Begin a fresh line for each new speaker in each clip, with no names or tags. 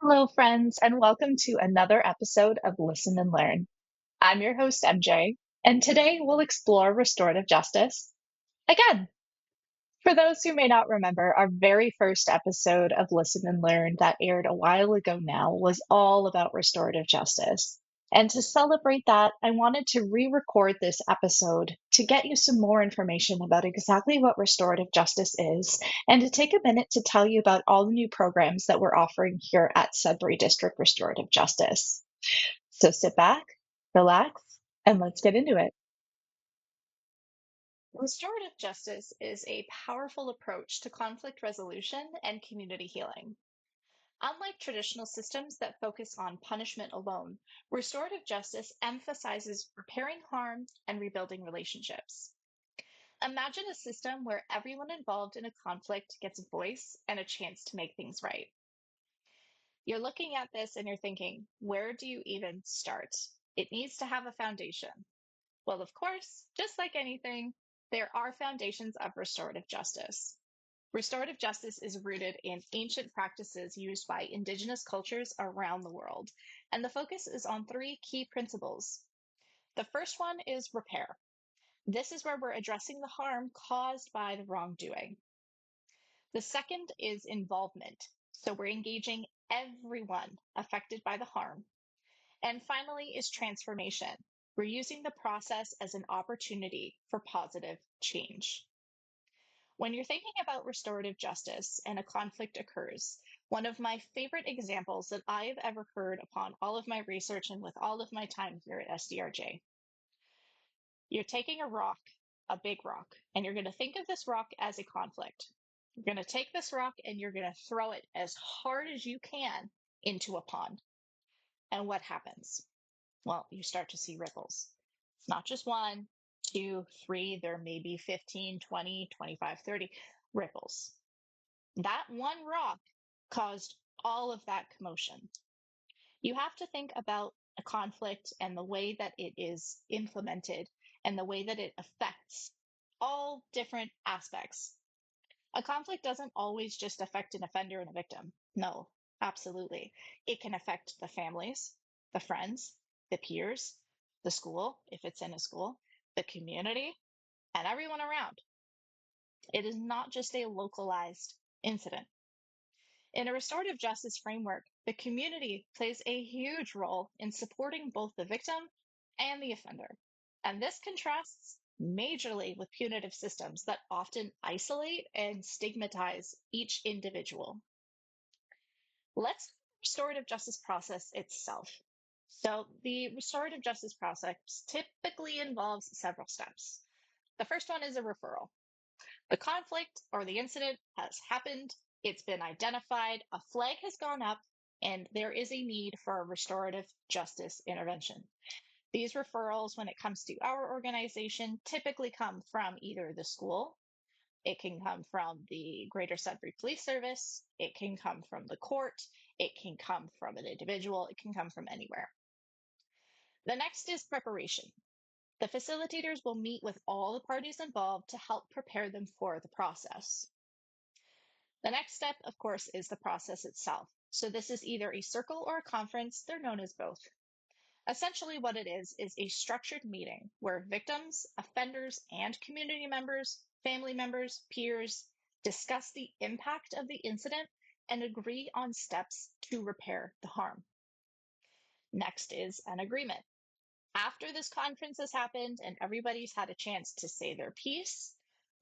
Hello, friends, and welcome to another episode of Listen and Learn. I'm your host, MJ, and today we'll explore restorative justice again. For those who may not remember, our very first episode of Listen and Learn that aired a while ago now was all about restorative justice. And to celebrate that, I wanted to re record this episode to get you some more information about exactly what restorative justice is, and to take a minute to tell you about all the new programs that we're offering here at Sudbury District Restorative Justice. So sit back, relax, and let's get into it. Restorative justice is a powerful approach to conflict resolution and community healing. Unlike traditional systems that focus on punishment alone, restorative justice emphasizes repairing harm and rebuilding relationships. Imagine a system where everyone involved in a conflict gets a voice and a chance to make things right. You're looking at this and you're thinking, where do you even start? It needs to have a foundation. Well, of course, just like anything, there are foundations of restorative justice. Restorative justice is rooted in ancient practices used by indigenous cultures around the world, and the focus is on three key principles. The first one is repair. This is where we're addressing the harm caused by the wrongdoing. The second is involvement. So we're engaging everyone affected by the harm. And finally is transformation. We're using the process as an opportunity for positive change. When you're thinking about restorative justice and a conflict occurs, one of my favorite examples that I've ever heard upon all of my research and with all of my time here at SDRJ, you're taking a rock, a big rock, and you're going to think of this rock as a conflict. You're going to take this rock and you're going to throw it as hard as you can into a pond. And what happens? Well, you start to see ripples. It's not just one, two, three, there may be 15, 20, 25, 30 ripples. That one rock caused all of that commotion. You have to think about a conflict and the way that it is implemented and the way that it affects all different aspects. A conflict doesn't always just affect an offender and a victim. No, absolutely. It can affect the families, the friends, the peers, the school, if it's in a school, the community, and everyone around. It is not just a localized incident. In a restorative justice framework, the community plays a huge role in supporting both the victim and the offender. And this contrasts majorly with punitive systems that often isolate and stigmatize each individual. Let's restorative justice process itself. So the restorative justice process typically involves several steps. The first one is a referral. The conflict or the incident has happened, it's been identified, a flag has gone up, and there is a need for a restorative justice intervention. These referrals, when it comes to our organization, typically come from either the school, it can come from the Greater Sudbury Police Service, it can come from the court, it can come from an individual, it can come from anywhere. The next is preparation. The facilitators will meet with all the parties involved to help prepare them for the process. The next step, of course, is the process itself. So this is either a circle or a conference. They're known as both. Essentially, what it is a structured meeting where victims, offenders, and community members, family members, peers discuss the impact of the incident and agree on steps to repair the harm. Next is an agreement. After this conference has happened and everybody's had a chance to say their piece,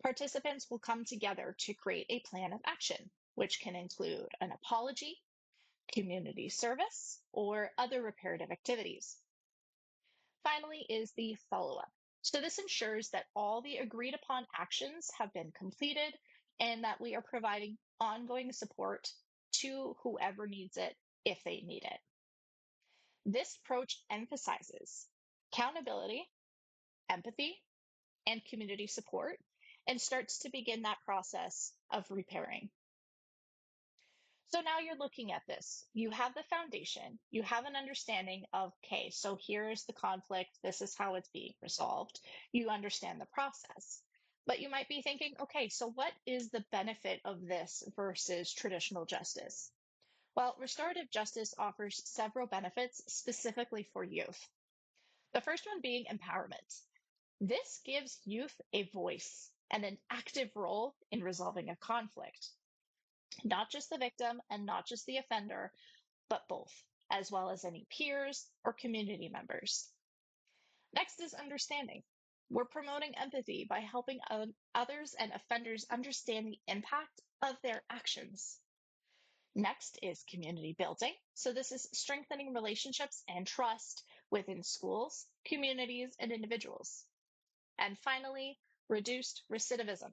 participants will come together to create a plan of action, which can include an apology, community service, or other reparative activities. Finally is the follow-up. So this ensures that all the agreed upon actions have been completed and that we are providing ongoing support to whoever needs it if they need it. This approach emphasizes accountability, empathy, and community support and starts to begin that process of repairing. So now you're looking at this. You have the foundation. You have an understanding of, okay, so here's the conflict. This is how it's being resolved. You understand the process. But you might be thinking, okay, so what is the benefit of this versus traditional justice? Well, restorative justice offers several benefits specifically for youth. The first one being empowerment. This gives youth a voice and an active role in resolving a conflict, not just the victim and not just the offender, but both, as well as any peers or community members. Next is understanding. We're promoting empathy by helping others and offenders understand the impact of their actions. Next is community building. So, this is strengthening relationships and trust within schools, communities, and individuals. And finally, reduced recidivism.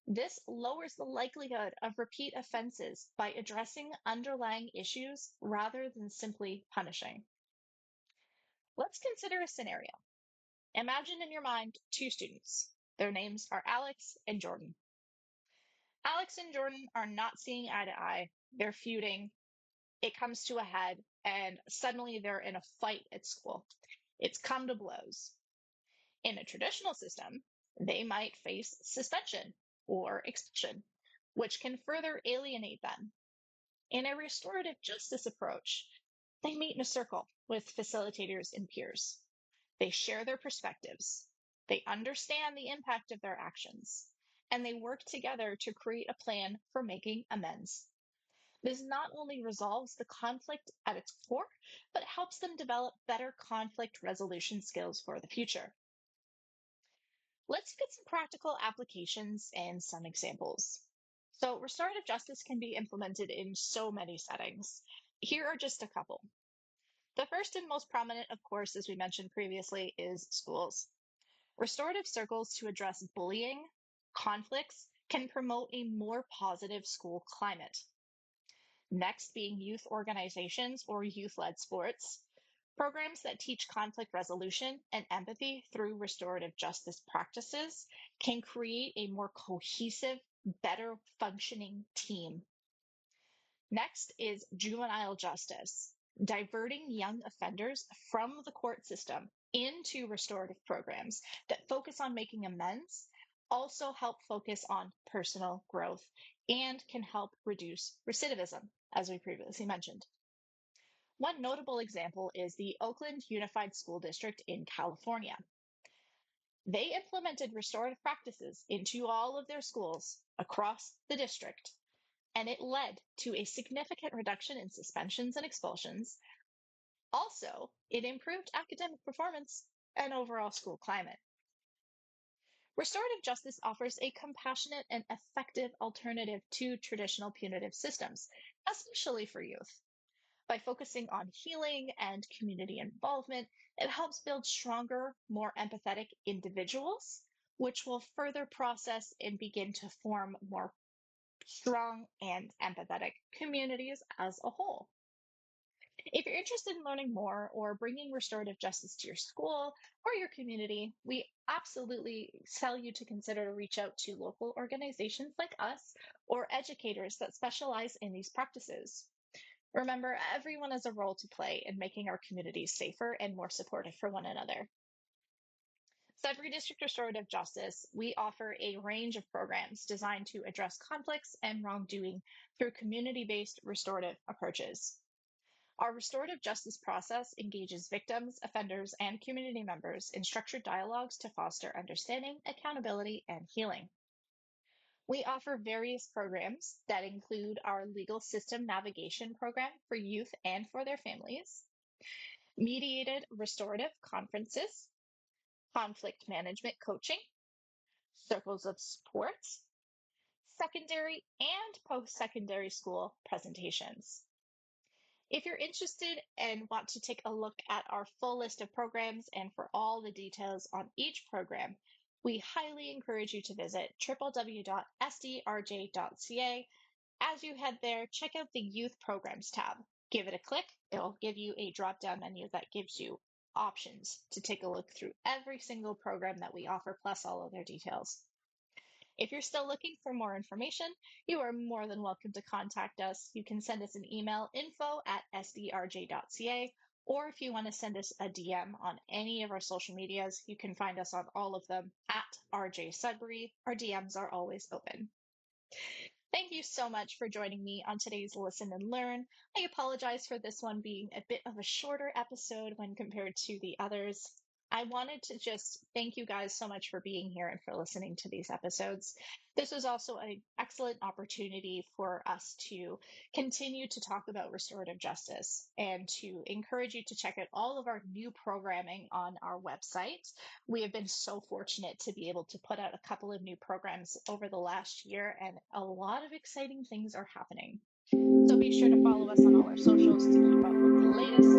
This lowers the likelihood of repeat offenses by addressing underlying issues rather than simply punishing. Let's consider a scenario. Imagine in your mind two students. Their names are Alex and Jordan. Alex and Jordan are not seeing eye to eye. They're feuding. It comes to a head, and suddenly they're in a fight at school. It's come to blows. In a traditional system, they might face suspension or expulsion, which can further alienate them. In a restorative justice approach, they meet in a circle with facilitators and peers. They share their perspectives. They understand the impact of their actions, and they work together to create a plan for making amends. This not only resolves the conflict at its core, but helps them develop better conflict resolution skills for the future. Let's look at some practical applications and some examples. So, restorative justice can be implemented in so many settings. Here are just a couple. The first and most prominent, of course, as we mentioned previously, is schools. Restorative circles to address bullying, conflicts, can promote a more positive school climate. Next, being youth organizations or youth led sports. Programs that teach conflict resolution and empathy through restorative justice practices can create a more cohesive, better functioning team. Next is juvenile justice, diverting young offenders from the court system into restorative programs that focus on making amends, also help focus on personal growth, and can help reduce recidivism, as we previously mentioned. One notable example is the Oakland Unified School District in California. They implemented restorative practices into all of their schools across the district, and it led to a significant reduction in suspensions and expulsions. Also, it improved academic performance and overall school climate. Restorative justice offers a compassionate and effective alternative to traditional punitive systems, especially for youth. By focusing on healing and community involvement, it helps build stronger, more empathetic individuals, which will further process and begin to form more strong and empathetic communities as a whole. If you're interested in learning more or bringing restorative justice to your school or your community, we absolutely tell you to consider to reach out to local organizations like us or educators that specialize in these practices. Remember, everyone has a role to play in making our communities safer and more supportive for one another. Sudbury District Restorative Justice, we offer a range of programs designed to address conflicts and wrongdoing through community-based restorative approaches. Our restorative justice process engages victims, offenders, and community members in structured dialogues to foster understanding, accountability, and healing. We offer various programs that include our legal system navigation program for youth and for their families, mediated restorative conferences, conflict management coaching, circles of support, secondary and post-secondary school presentations. If you're interested and want to take a look at our full list of programs and for all the details on each program, we highly encourage you to visit www.sdrj.ca. As you head there, check out the Youth Programs tab. Give it a click. It'll give you a drop-down menu that gives you options to take a look through every single program that we offer, plus all of their details. If you're still looking for more information, you are more than welcome to contact us. You can send us an email, info@sdrj.ca, or if you want to send us a DM on any of our social medias, you can find us on all of them at RJ Sudbury. Our DMs are always open. Thank you so much for joining me on today's Listen and Learn. I apologize for this one being a bit of a shorter episode when compared to the others. I wanted to just thank you guys so much for being here and for listening to these episodes. This was also an excellent opportunity for us to continue to talk about restorative justice and to encourage you to check out all of our new programming on our website. We have been so fortunate to be able to put out a couple of new programs over the last year, and a lot of exciting things are happening. So be sure to follow us on all our socials to keep up with the latest.